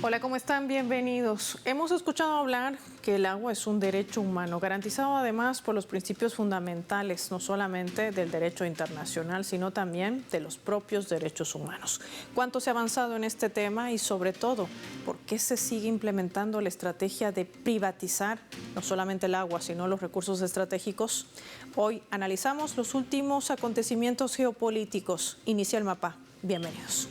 Hola, ¿cómo están? Bienvenidos. Hemos escuchado hablar que el agua es un derecho humano, garantizado además por los principios fundamentales, no solamente del derecho internacional, sino también de los propios derechos humanos. ¿Cuánto se ha avanzado en este tema y, sobre todo, por qué se sigue implementando la estrategia de privatizar no solamente el agua, sino los recursos estratégicos? Hoy analizamos los últimos acontecimientos geopolíticos. Inicia el mapa. Bienvenidos.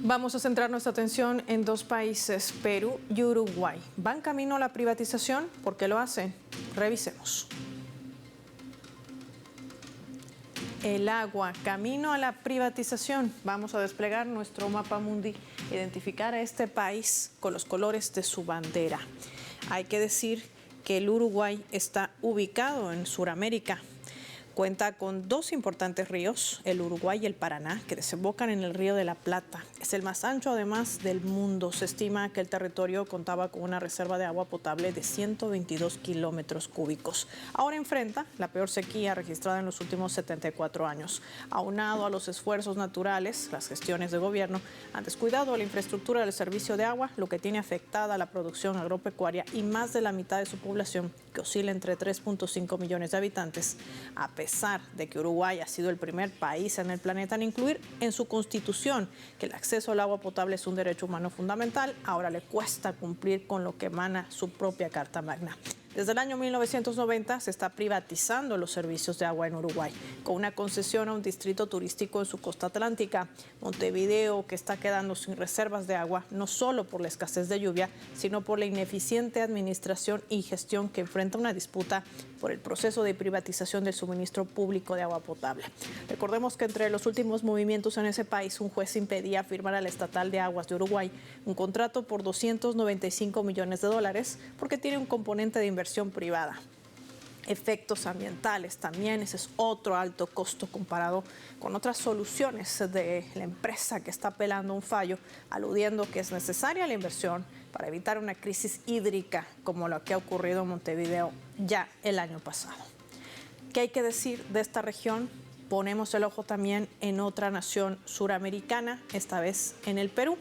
Vamos a centrar nuestra atención en dos países, Perú y Uruguay. ¿Van camino a la privatización? ¿Por qué lo hacen? Revisemos. El agua, camino a la privatización. Vamos a desplegar nuestro mapa mundi, identificar a este país con los colores de su bandera. Hay que decir que el Uruguay está ubicado en Sudamérica. Cuenta con dos importantes ríos, el Uruguay y el Paraná, que desembocan en el Río de la Plata. Es el más ancho, además, del mundo. Se estima que el territorio contaba con una reserva de agua potable de 122 kilómetros cúbicos. Ahora enfrenta la peor sequía registrada en los últimos 74 años. Aunado a los esfuerzos naturales, las gestiones de gobierno han descuidado la infraestructura del servicio de agua, lo que tiene afectada la producción agropecuaria y más de la mitad de su población, que oscila entre 3.5 millones de habitantes, a pesar de que Uruguay ha sido el primer país en el planeta en incluir en su constitución que el acceso al agua potable es un derecho humano fundamental, ahora le cuesta cumplir con lo que emana su propia Carta Magna. Desde el año 1990 se está privatizando los servicios de agua en Uruguay, con una concesión a un distrito turístico en su costa atlántica, Montevideo, que está quedando sin reservas de agua, no solo por la escasez de lluvia, sino por la ineficiente administración y gestión que enfrenta una disputa por el proceso de privatización del suministro público de agua potable. Recordemos que entre los últimos movimientos en ese país, un juez impedía firmar a la Estatal de Aguas de Uruguay un contrato por $295 millones porque tiene un componente de inversión privada. Efectos ambientales también, ese es otro alto costo comparado con otras soluciones de la empresa que está apelando un fallo, aludiendo que es necesaria la inversión para evitar una crisis hídrica como la que ha ocurrido en Montevideo ya el año pasado. ¿Qué hay que decir de esta región? Ponemos el ojo también en otra nación suramericana, esta vez en el Perú,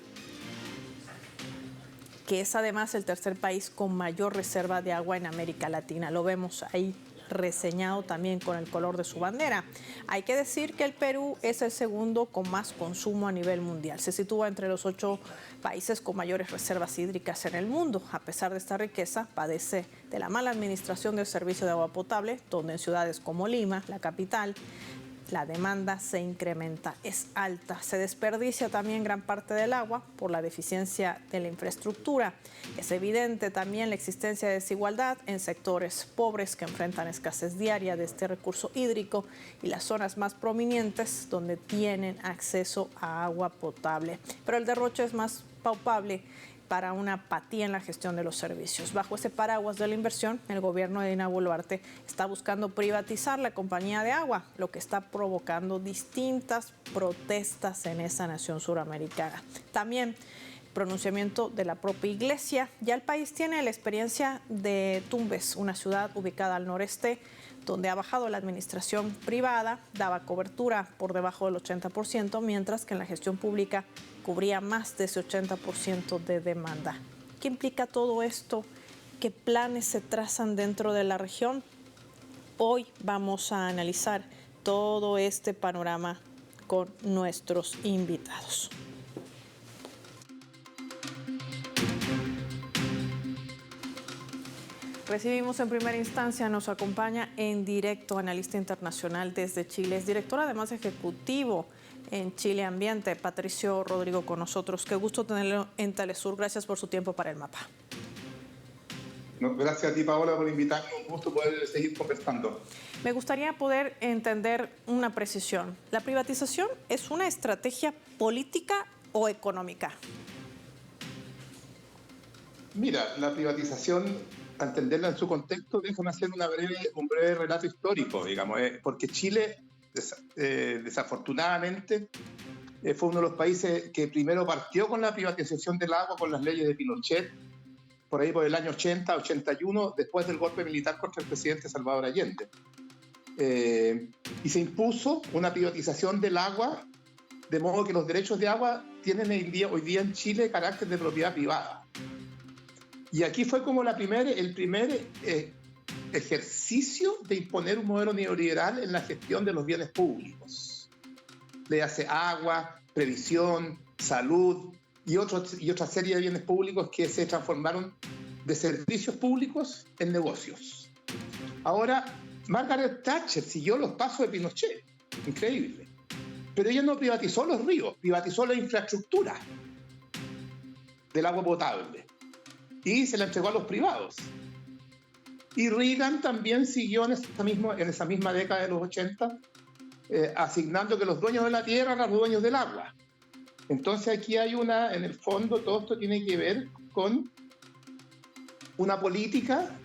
que es además el tercer país con mayor reserva de agua en América Latina. Lo vemos ahí reseñado también con el color de su bandera. Hay que decir que el Perú es el segundo con más consumo a nivel mundial. Se sitúa entre los 8 países con mayores reservas hídricas en el mundo. A pesar de esta riqueza, padece de la mala administración del servicio de agua potable, donde en ciudades como Lima, la capital, la demanda se incrementa, es alta. Se desperdicia también gran parte del agua por la deficiencia de la infraestructura. Es evidente también la existencia de desigualdad en sectores pobres que enfrentan escasez diaria de este recurso hídrico y las zonas más prominentes donde tienen acceso a agua potable. Pero el derroche es más palpable para una apatía en la gestión de los servicios. Bajo ese paraguas de la inversión, el gobierno de Dina Boluarte está buscando privatizar la compañía de agua, lo que está provocando distintas protestas en esa nación suramericana. También pronunciamiento de la propia iglesia. Ya el país tiene la experiencia de Tumbes, una ciudad ubicada al noreste, donde ha bajado la administración privada, daba cobertura por debajo del 80%, mientras que en la gestión pública cubría más de ese 80% de demanda. ¿Qué implica todo esto? ¿Qué planes se trazan dentro de la región? Hoy vamos a analizar todo este panorama con nuestros invitados. Recibimos en primera instancia, nos acompaña en directo, analista internacional desde Chile, es director además ejecutivo en Chile Ambiente, Patricio Rodrigo con nosotros. Qué gusto tenerlo en Telesur, gracias por su tiempo para el mapa. No, gracias a ti, Paola, por invitarme, un gusto poder seguir conversando. Me gustaría poder entender una precisión. ¿La privatización es una estrategia política o económica? Mira, la privatización, para entenderla en su contexto, déjame hacer un breve relato histórico, digamos, porque Chile, desafortunadamente, fue uno de los países que primero partió con la privatización del agua con las leyes de Pinochet, por ahí por el año 80, 81, después del golpe militar contra el presidente Salvador Allende. Y se impuso una privatización del agua, de modo que los derechos de agua tienen hoy día en Chile carácter de propiedad privada. Y aquí fue como el primer ejercicio de imponer un modelo neoliberal en la gestión de los bienes públicos. Le hace agua, previsión, salud y otra serie de bienes públicos que se transformaron de servicios públicos en negocios. Ahora, Margaret Thatcher siguió los pasos de Pinochet, increíble. Pero ella no privatizó los ríos, privatizó la infraestructura del agua potable y se la entregó a los privados. Y Reagan también siguió en esa misma década de los 80, asignando que los dueños de la tierra eran los dueños del agua. Entonces aquí hay en el fondo, todo esto tiene que ver con una política,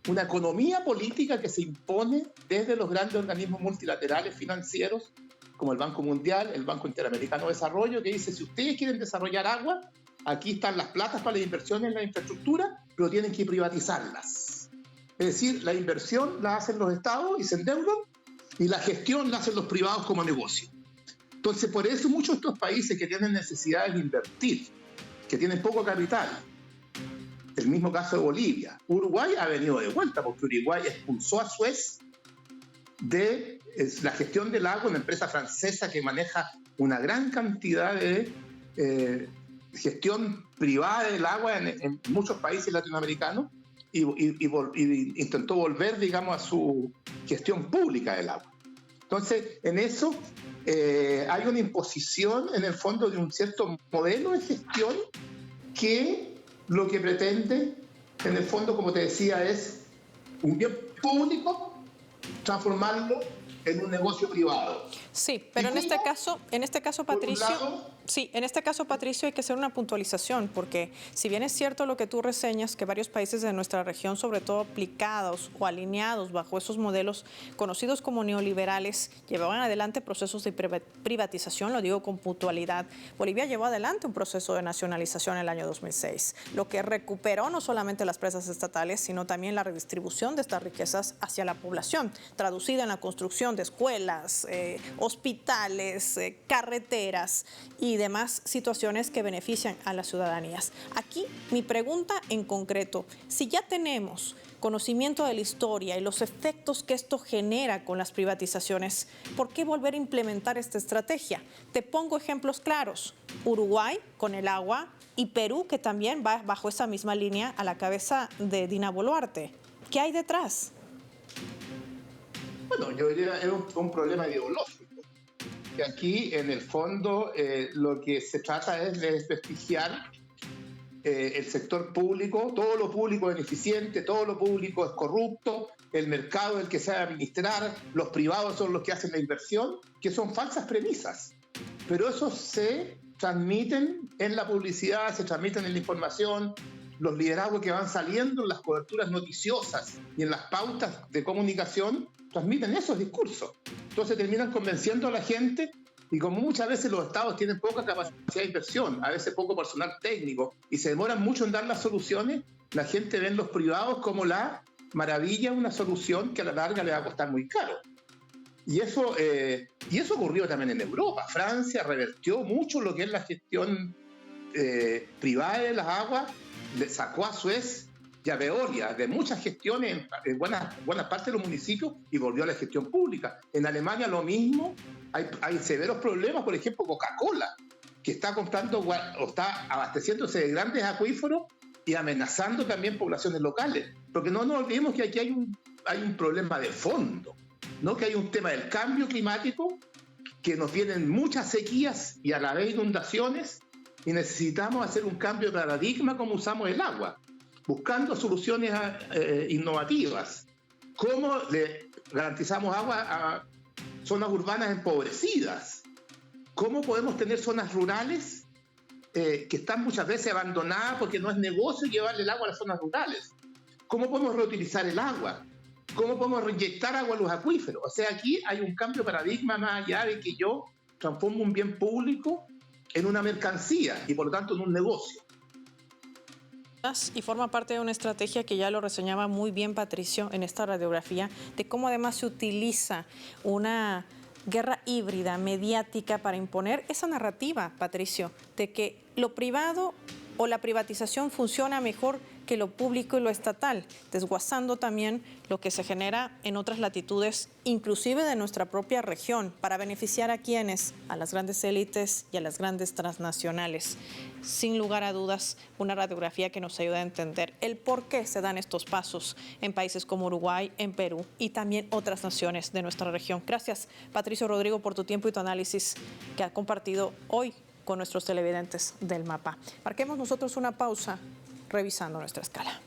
una economía política que se impone desde los grandes organismos multilaterales financieros, como el Banco Mundial, el Banco Interamericano de Desarrollo, que dice, si ustedes quieren desarrollar agua, aquí están las platas para las inversiones en la infraestructura, pero tienen que privatizarlas. Es decir, la inversión la hacen los estados y se endeudan, y la gestión la hacen los privados como negocio. Entonces, por eso muchos de estos países que tienen necesidades de invertir, que tienen poco capital, el mismo caso de Bolivia, Uruguay ha venido de vuelta, porque Uruguay expulsó a Suez de la gestión del agua, una empresa francesa que maneja una gran cantidad de gestión privada del agua en muchos países latinoamericanos, y intentó volver, digamos, a su gestión pública del agua. Entonces, en eso hay una imposición, en el fondo, de un cierto modelo de gestión que lo que pretende, en el fondo, como te decía, es un bien público, transformarlo en un negocio privado. Sí, pero en este caso, Patricio, hay que hacer una puntualización, porque si bien es cierto lo que tú reseñas, que varios países de nuestra región, sobre todo aplicados o alineados bajo esos modelos conocidos como neoliberales, llevaban adelante procesos de privatización, lo digo con puntualidad. Bolivia llevó adelante un proceso de nacionalización en el año 2006, lo que recuperó no solamente las presas estatales, sino también la redistribución de estas riquezas hacia la población, traducida en la construcción de escuelas, hospitales, carreteras y demás situaciones que benefician a las ciudadanías. Aquí mi pregunta en concreto, si ya tenemos conocimiento de la historia y los efectos que esto genera con las privatizaciones, ¿por qué volver a implementar esta estrategia? Te pongo ejemplos claros. Uruguay con el agua y Perú, que también va bajo esa misma línea a la cabeza de Dina Boluarte. ¿Qué hay detrás? Bueno, yo diría que es un problema ideológico. Que aquí, en el fondo, lo que se trata es de desprestigiar el sector público. Todo lo público es ineficiente, todo lo público es corrupto, el mercado es el que sabe administrar, los privados son los que hacen la inversión, que son falsas premisas. Pero eso se transmiten en la publicidad, se transmiten en la información, los liderazgos que van saliendo en las coberturas noticiosas y en las pautas de comunicación transmiten esos discursos. Entonces terminan convenciendo a la gente, y como muchas veces los estados tienen poca capacidad de inversión, a veces poco personal técnico, y se demoran mucho en dar las soluciones, la gente ve en los privados como la maravilla, una solución que a la larga le va a costar muy caro. Y eso ocurrió también en Europa. Francia revertió mucho lo que es la gestión privada de las aguas, le sacó a Suez y a Veolia de muchas gestiones en buenas partes de los municipios y volvió a la gestión pública. En Alemania lo mismo, hay severos problemas, por ejemplo Coca-Cola, que está comprando o está abasteciéndose de grandes acuíferos y amenazando también poblaciones locales. Porque no nos olvidemos que aquí hay un problema de fondo, ¿no? Que hay un tema del cambio climático, que nos vienen muchas sequías y a la vez inundaciones, y necesitamos hacer un cambio de paradigma como usamos el agua, buscando soluciones innovativas. ¿Cómo le garantizamos agua a zonas urbanas empobrecidas? ¿Cómo podemos tener zonas rurales que están muchas veces abandonadas porque no es negocio llevarle el agua a las zonas rurales? ¿Cómo podemos reutilizar el agua? ¿Cómo podemos reinyectar agua a los acuíferos? O sea, aquí hay un cambio de paradigma más allá de que yo transforma un bien público en una mercancía y por lo tanto en un negocio. Y forma parte de una estrategia que ya lo reseñaba muy bien Patricio en esta radiografía, de cómo además se utiliza una guerra híbrida mediática para imponer esa narrativa, Patricio, de que lo privado o la privatización funciona mejor que lo público y lo estatal, desguazando también lo que se genera en otras latitudes, inclusive de nuestra propia región, para beneficiar a quienes, a las grandes élites y a las grandes transnacionales. Sin lugar a dudas, una radiografía que nos ayuda a entender el por qué se dan estos pasos en países como Uruguay, en Perú y también otras naciones de nuestra región. Gracias, Patricio Rodrigo, por tu tiempo y tu análisis que ha compartido hoy con nuestros televidentes del mapa. Marquemos nosotros una pausa revisando nuestra escala.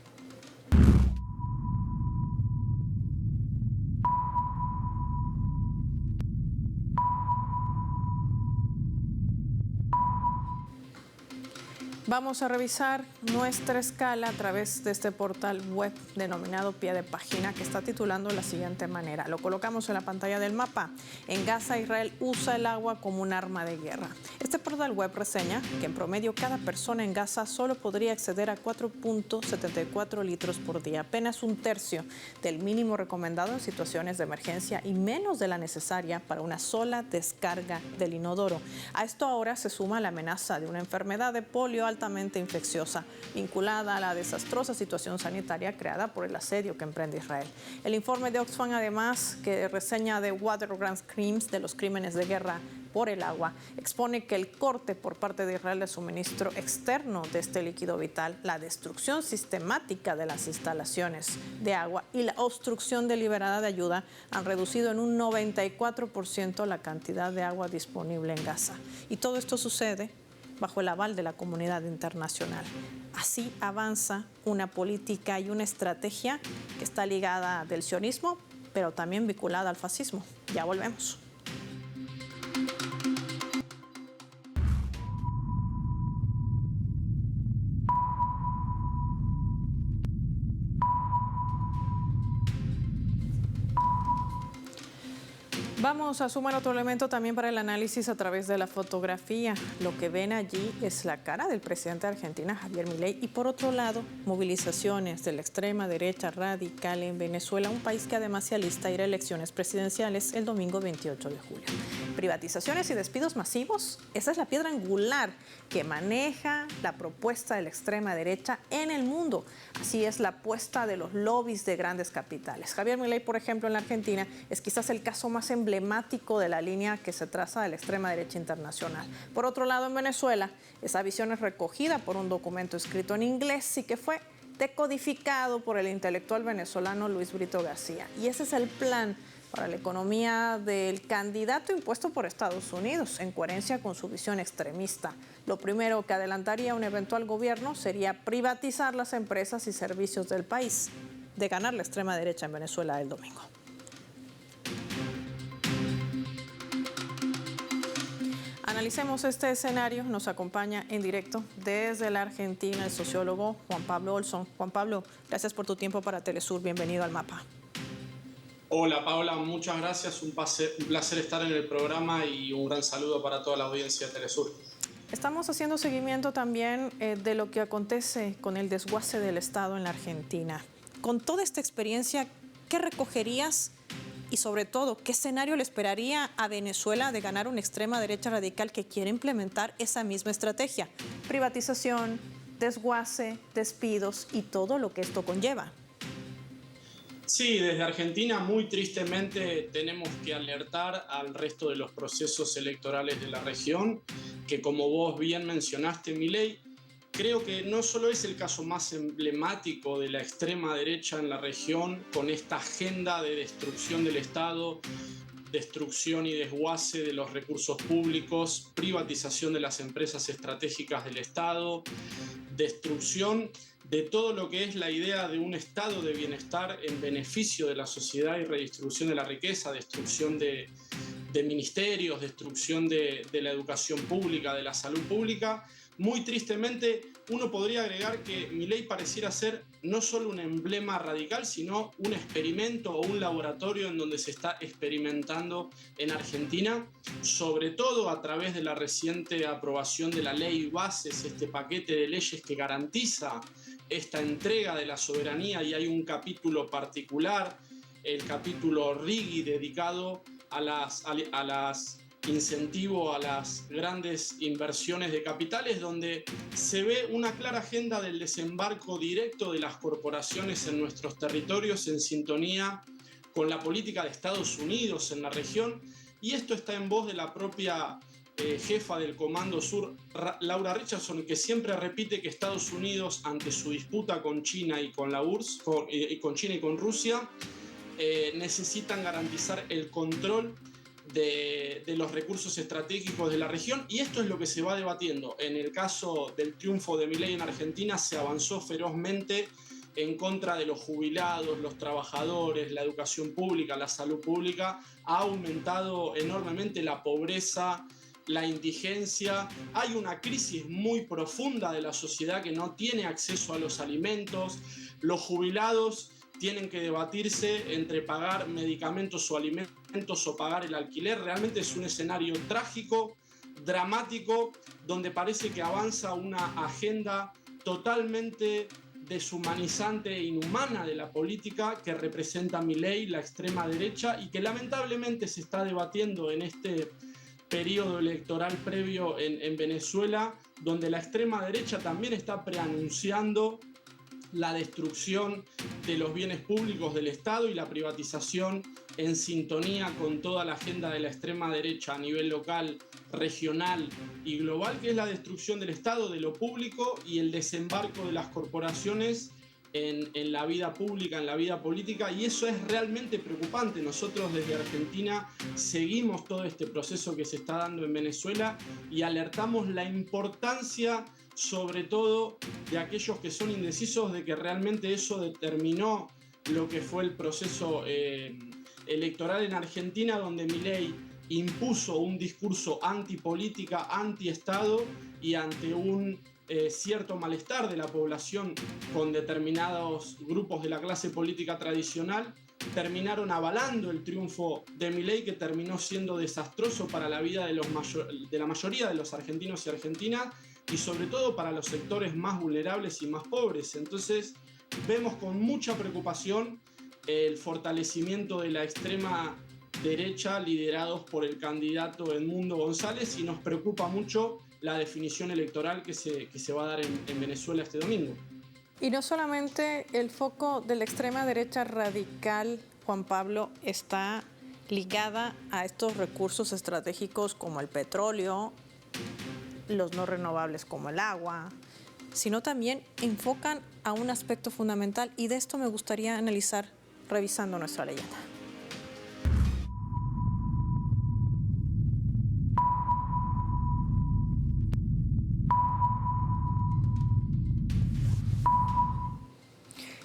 Vamos a revisar nuestra escala a través de este portal web denominado Pie de Página, que está titulando de la siguiente manera. Lo colocamos en la pantalla del mapa. En Gaza, Israel usa el agua como un arma de guerra. Este portal web reseña que en promedio cada persona en Gaza solo podría acceder a 4.74 litros por día, apenas un tercio del mínimo recomendado en situaciones de emergencia y menos de la necesaria para una sola descarga del inodoro. A esto ahora se suma la amenaza de una enfermedad de polio altamente infecciosa, vinculada a la desastrosa situación sanitaria creada por el asedio que emprende Israel. El informe de Oxfam, además, que reseña de Waterground Crimes, de los crímenes de guerra por el agua, expone que el corte por parte de Israel de suministro externo de este líquido vital, la destrucción sistemática de las instalaciones de agua y la obstrucción deliberada de ayuda han reducido en un 94% la cantidad de agua disponible en Gaza. Y todo esto sucede bajo el aval de la comunidad internacional. Así avanza una política y una estrategia que está ligada del sionismo, pero también vinculada al fascismo. Ya volvemos. Vamos a sumar otro elemento también para el análisis a través de la fotografía. Lo que ven allí es la cara del presidente de Argentina, Javier Milei, y por otro lado, movilizaciones de la extrema derecha radical en Venezuela, un país que además se alista a ir a elecciones presidenciales el domingo 28 de julio. Privatizaciones y despidos masivos, esa es la piedra angular que maneja la propuesta de la extrema derecha en el mundo. Así es la apuesta de los lobbies de grandes capitales. Javier Milei, por ejemplo, en la Argentina, es quizás el caso más emblemático de la línea que se traza de la extrema derecha internacional. Por otro lado, en Venezuela, esa visión es recogida por un documento escrito en inglés y que fue decodificado por el intelectual venezolano Luis Brito García. Y ese es el plan para la economía del candidato impuesto por Estados Unidos, en coherencia con su visión extremista. Lo primero que adelantaría un eventual gobierno sería privatizar las empresas y servicios del país, de ganar la extrema derecha en Venezuela el domingo. Analicemos este escenario. Nos acompaña en directo desde la Argentina el sociólogo Juan Pablo Olson. Juan Pablo, gracias por tu tiempo para Telesur. Bienvenido al mapa. Hola Paola, muchas gracias. Un placer estar en el programa y un gran saludo para toda la audiencia de Telesur. Estamos haciendo seguimiento también de lo que acontece con el desguace del Estado en la Argentina. Con toda esta experiencia, ¿qué recogerías? Y sobre todo, ¿qué escenario le esperaría a Venezuela de ganar una extrema derecha radical que quiere implementar esa misma estrategia? Privatización, desguace, despidos y todo lo que esto conlleva. Sí, desde Argentina muy tristemente tenemos que alertar al resto de los procesos electorales de la región, que como vos bien mencionaste, Milei, creo que no solo es el caso más emblemático de la extrema derecha en la región, con esta agenda de destrucción del Estado, destrucción y desguace de los recursos públicos, privatización de las empresas estratégicas del Estado, destrucción de todo lo que es la idea de un estado de bienestar en beneficio de la sociedad y redistribución de la riqueza, destrucción de de ministerios, destrucción de la educación pública, de la salud pública. Muy tristemente, uno podría agregar que Milei pareciera ser no solo un emblema radical, sino un experimento o un laboratorio en donde se está experimentando en Argentina, sobre todo a través de la reciente aprobación de la ley Bases, este paquete de leyes que garantiza esta entrega de la soberanía, y hay un capítulo particular, el capítulo RIGI, dedicado a incentivo a las grandes inversiones de capitales, donde se ve una clara agenda del desembarco directo de las corporaciones en nuestros territorios, en sintonía con la política de Estados Unidos en la región. Y esto está en voz de la propia jefa del Comando Sur, Laura Richardson, que siempre repite que Estados Unidos, ante su disputa con China y con la URSS, con China y con Rusia, necesitan garantizar el control de los recursos estratégicos de la región, y esto es lo que se va debatiendo. En el caso del triunfo de Milei en Argentina, se avanzó ferozmente en contra de los jubilados, los trabajadores, la educación pública, la salud pública. Ha aumentado enormemente la pobreza, la indigencia. Hay una crisis muy profunda de la sociedad que no tiene acceso a los alimentos. Los jubilados tienen que debatirse entre pagar medicamentos o alimentos o pagar el alquiler. Realmente es un escenario trágico, dramático, donde parece que avanza una agenda totalmente deshumanizante e inhumana de la política que representa Milei, la extrema derecha, y que lamentablemente se está debatiendo en este periodo electoral previo en Venezuela, donde la extrema derecha también está preanunciando la destrucción de los bienes públicos del Estado y la privatización, en sintonía con toda la agenda de la extrema derecha a nivel local, regional y global, que es la destrucción del Estado, de lo público, y el desembarco de las corporaciones en la vida pública, en la vida política. Y eso es realmente preocupante. Nosotros desde Argentina seguimos todo este proceso que se está dando en Venezuela y alertamos la importancia, sobre todo de aquellos que son indecisos, de que realmente eso determinó lo que fue el proceso electoral en Argentina, donde Milei impuso un discurso antipolítica, antiestado, y ante un cierto malestar de la población con determinados grupos de la clase política tradicional, terminaron avalando el triunfo de Milei, que terminó siendo desastroso para la vida de la mayoría de los argentinos y argentinas, y sobre todo para los sectores más vulnerables y más pobres. Entonces vemos con mucha preocupación el fortalecimiento de la extrema derecha liderados por el candidato Edmundo González, y nos preocupa mucho la definición electoral que se va a dar en Venezuela este domingo. Y no solamente el foco de la extrema derecha radical, Juan Pablo, está ligada a estos recursos estratégicos como el petróleo, los no renovables como el agua, sino también enfocan a un aspecto fundamental, y de esto me gustaría analizar revisando nuestra leyenda.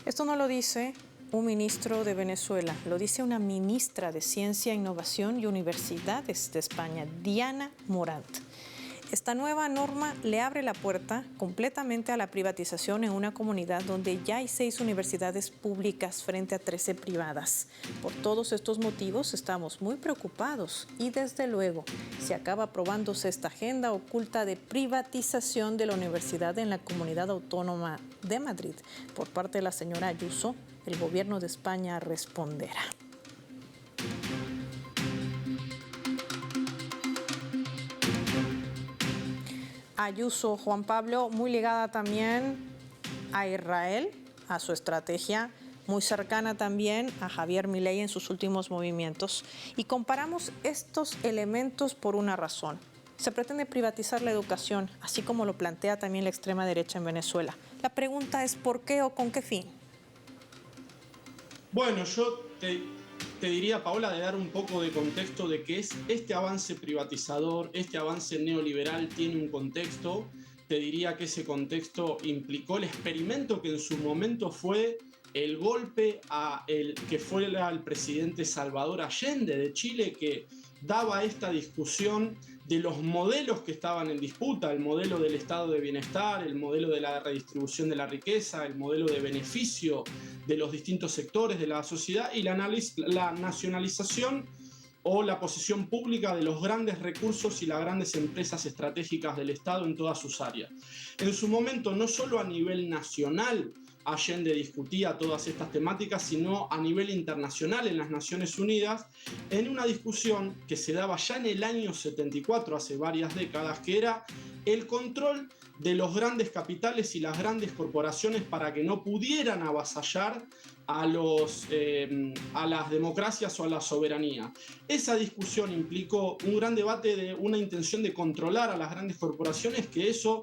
Esto no lo dice un ministro de Venezuela, lo dice una ministra de Ciencia, Innovación y Universidades de España, Diana Morant. Esta nueva norma le abre la puerta completamente a la privatización en una comunidad donde ya hay 6 universidades públicas frente a 13 privadas. Por todos estos motivos estamos muy preocupados, y desde luego, si acaba aprobándose esta agenda oculta de privatización de la universidad en la Comunidad Autónoma de Madrid por parte de la señora Ayuso, el gobierno de España responderá. Ayuso, Juan Pablo, muy ligada también a Israel, a su estrategia, muy cercana también a Javier Milei en sus últimos movimientos. Y comparamos estos elementos por una razón. Se pretende privatizar la educación, así como lo plantea también la extrema derecha en Venezuela. La pregunta es ¿por qué o con qué fin? Bueno, yo te diría, Paola, de dar un poco de contexto de que es este avance privatizador, este avance neoliberal tiene un contexto. Te diría que ese contexto implicó el experimento que en su momento fue el golpe a el que fue el presidente Salvador Allende de Chile, que daba esta discusión de los modelos que estaban en disputa, el modelo del estado de bienestar, el modelo de la redistribución de la riqueza, el modelo de beneficio de los distintos sectores de la sociedad y la nacionalización o la posesión pública de los grandes recursos y las grandes empresas estratégicas del Estado en todas sus áreas. En su momento, no solo a nivel nacional, Allende discutía todas estas temáticas, sino a nivel internacional en las Naciones Unidas, en una discusión que se daba ya en el año 74, hace varias décadas, que era el control de los grandes capitales y las grandes corporaciones para que no pudieran avasallar a las democracias o a la soberanía. Esa discusión implicó un gran debate de una intención de controlar a las grandes corporaciones, que eso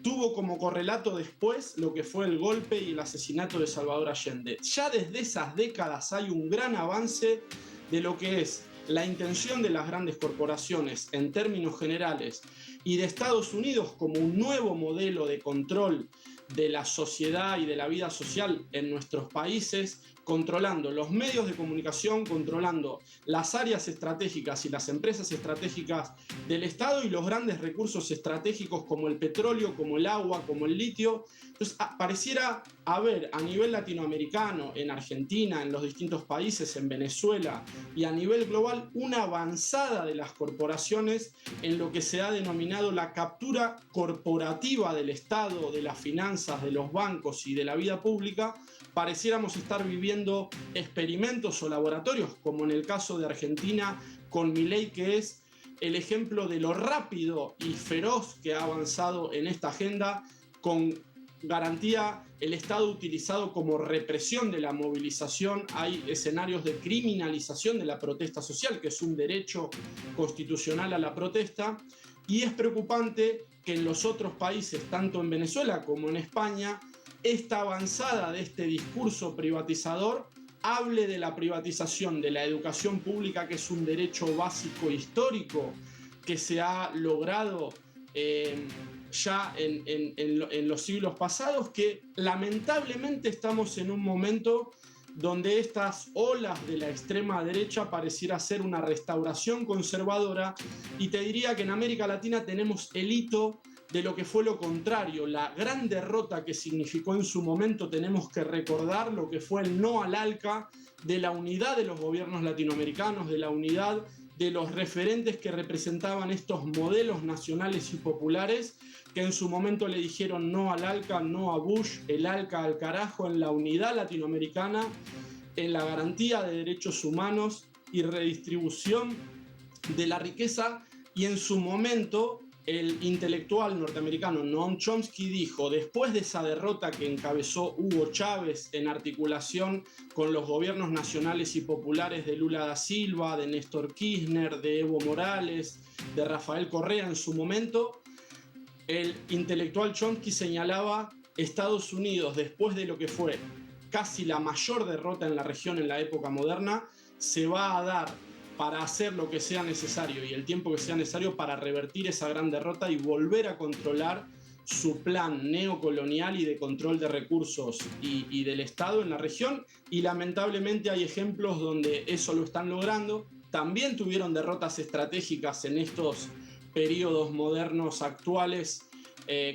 tuvo como correlato después lo que fue el golpe y el asesinato de Salvador Allende. Ya desde esas décadas hay un gran avance de lo que es la intención de las grandes corporaciones en términos generales y de Estados Unidos como un nuevo modelo de control de la sociedad y de la vida social en nuestros países, controlando los medios de comunicación, controlando las áreas estratégicas y las empresas estratégicas del Estado y los grandes recursos estratégicos como el petróleo, como el agua, como el litio. Entonces, pareciera haber a nivel latinoamericano, en Argentina, en los distintos países, en Venezuela y a nivel global, una avanzada de las corporaciones en lo que se ha denominado la captura corporativa del Estado, de las finanzas, de los bancos y de la vida pública. Pareciéramos estar viviendo experimentos o laboratorios, como en el caso de Argentina con Milei, que es el ejemplo de lo rápido y feroz que ha avanzado en esta agenda, con garantía el Estado utilizado como represión de la movilización. Hay escenarios de criminalización de la protesta social, que es un derecho constitucional a la protesta, y es preocupante que en los otros países, tanto en Venezuela como en España, esta avanzada de este discurso privatizador hable de la privatización de la educación pública, que es un derecho básico histórico que se ha logrado ya en los siglos pasados, que lamentablemente estamos en un momento donde estas olas de la extrema derecha pareciera ser una restauración conservadora, y te diría que en América Latina tenemos el hito de lo que fue lo contrario, la gran derrota que significó en su momento. Tenemos que recordar lo que fue el no al ALCA, de la unidad de los gobiernos latinoamericanos, de la unidad de los referentes que representaban estos modelos nacionales y populares, que en su momento le dijeron no al ALCA, no a Bush, el ALCA al carajo, en la unidad latinoamericana, en la garantía de derechos humanos y redistribución de la riqueza. Y en su momento el intelectual norteamericano Noam Chomsky dijo, después de esa derrota que encabezó Hugo Chávez en articulación con los gobiernos nacionales y populares de Lula da Silva, de Néstor Kirchner, de Evo Morales, de Rafael Correa en su momento, el intelectual Chomsky señalaba: Estados Unidos, después de lo que fue casi la mayor derrota en la región en la época moderna, se va a dar para hacer lo que sea necesario y el tiempo que sea necesario para revertir esa gran derrota y volver a controlar su plan neocolonial y de control de recursos y del Estado en la región. Y lamentablemente hay ejemplos donde eso lo están logrando. También tuvieron derrotas estratégicas en estos periodos modernos actuales,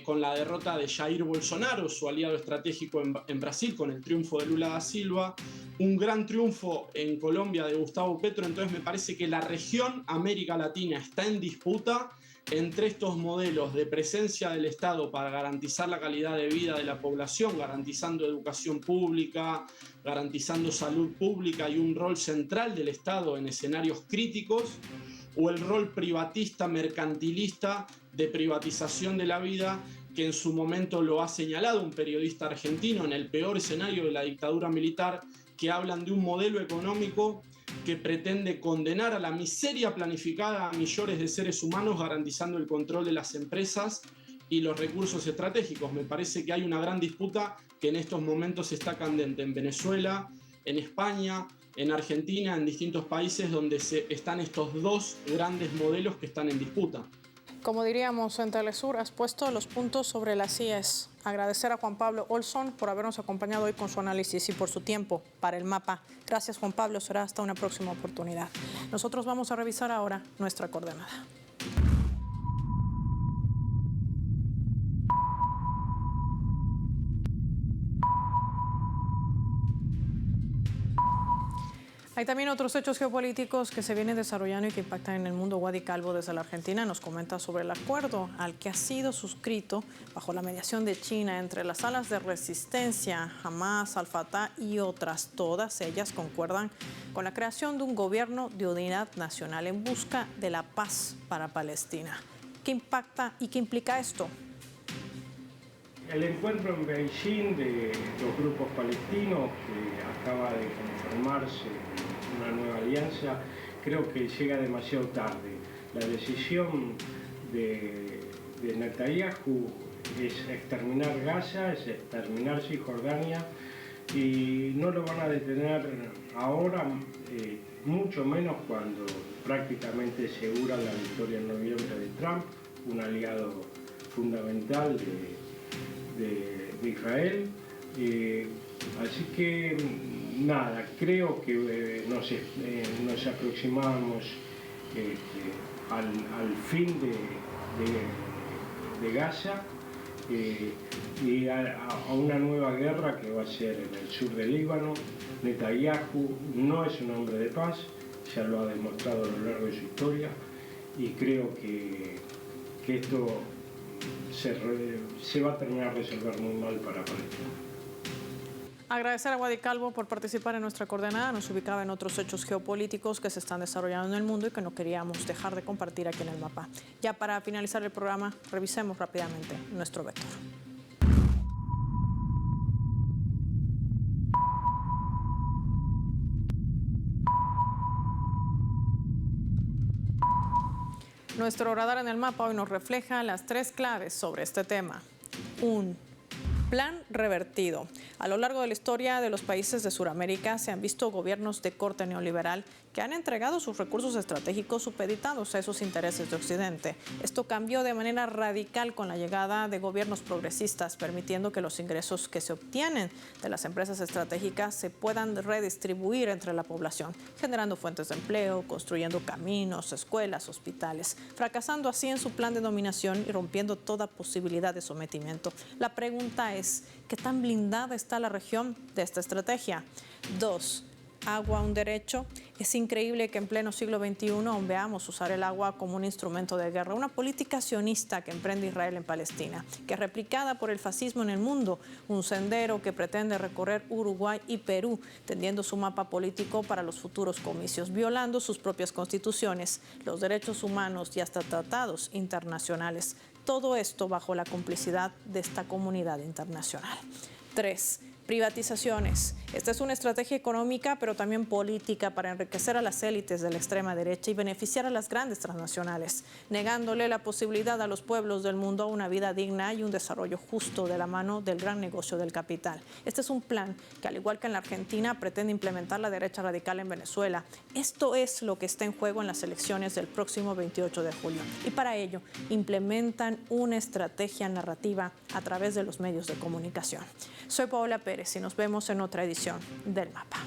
con la derrota de Jair Bolsonaro, su aliado estratégico en Brasil, con el triunfo de Lula da Silva, un gran triunfo en Colombia de Gustavo Petro. Entonces me parece que la región América Latina está en disputa entre estos modelos de presencia del Estado para garantizar la calidad de vida de la población, garantizando educación pública, garantizando salud pública y un rol central del Estado en escenarios críticos, o el rol privatista, mercantilista, de privatización de la vida, que en su momento lo ha señalado un periodista argentino en el peor escenario de la dictadura militar, que hablan de un modelo económico que pretende condenar a la miseria planificada a millones de seres humanos, garantizando el control de las empresas y los recursos estratégicos. Me parece que hay una gran disputa que en estos momentos está candente en Venezuela, en España, en Argentina, en distintos países donde están estos dos grandes modelos que están en disputa. Como diríamos en Telesur, has puesto los puntos sobre las IES. Agradecer a Juan Pablo Olson por habernos acompañado hoy con su análisis y por su tiempo para el mapa. Gracias, Juan Pablo. Será hasta una próxima oportunidad. Nosotros vamos a revisar ahora nuestra coordenada. Hay también otros hechos geopolíticos que se vienen desarrollando y que impactan en el mundo. Wadi Calvo desde la Argentina nos comenta sobre el acuerdo al que ha sido suscrito bajo la mediación de China entre las alas de resistencia, Hamas, Al-Fatah y otras. Todas ellas concuerdan con la creación de un gobierno de unidad nacional en busca de la paz para Palestina. ¿Qué impacta y qué implica esto? El encuentro en Beijing de los grupos palestinos que acaba de conformarse una nueva alianza, creo que llega demasiado tarde. La decisión de Netanyahu es exterminar Gaza, es exterminar Cisjordania y no lo van a detener ahora, mucho menos cuando prácticamente segura la victoria en noviembre de Trump, un aliado fundamental de Israel. Así que nada, creo que nos aproximamos al fin de Gaza y a una nueva guerra que va a ser en el sur del Líbano. Netanyahu no es un hombre de paz, ya lo ha demostrado a lo largo de su historia y creo que esto se va a terminar de resolver muy mal para Palestina. Agradecer a Wadi Calvo por participar en nuestra coordenada. Nos ubicaba en otros hechos geopolíticos que se están desarrollando en el mundo y que no queríamos dejar de compartir aquí en el mapa. Ya para finalizar el programa, revisemos rápidamente nuestro vector. Nuestro radar en el mapa hoy nos refleja las 3 claves sobre este tema. Un plan revertido. A lo largo de la historia de los países de Sudamérica se han visto gobiernos de corte neoliberal que han entregado sus recursos estratégicos supeditados a esos intereses de Occidente. Esto cambió de manera radical con la llegada de gobiernos progresistas, permitiendo que los ingresos que se obtienen de las empresas estratégicas se puedan redistribuir entre la población, generando fuentes de empleo, construyendo caminos, escuelas, hospitales, fracasando así en su plan de dominación y rompiendo toda posibilidad de sometimiento. La pregunta es, ¿qué tan blindada está la región de esta estrategia? 2. Agua, un derecho. Es increíble que en pleno siglo XXI aún veamos usar el agua como un instrumento de guerra, una política sionista que emprende Israel en Palestina, que es replicada por el fascismo en el mundo, un sendero que pretende recorrer Uruguay y Perú, tendiendo su mapa político para los futuros comicios, violando sus propias constituciones, los derechos humanos y hasta tratados internacionales. Todo esto bajo la complicidad de esta comunidad internacional. 3. Privatizaciones. Esta es una estrategia económica, pero también política para enriquecer a las élites de la extrema derecha y beneficiar a las grandes transnacionales, negándole la posibilidad a los pueblos del mundo a una vida digna y un desarrollo justo de la mano del gran negocio del capital. Este es un plan que, al igual que en la Argentina, pretende implementar la derecha radical en Venezuela. Esto es lo que está en juego en las elecciones del próximo 28 de julio. Y para ello, implementan una estrategia narrativa a través de los medios de comunicación. Soy Paola Pérez y nos vemos en otra edición del Mapa.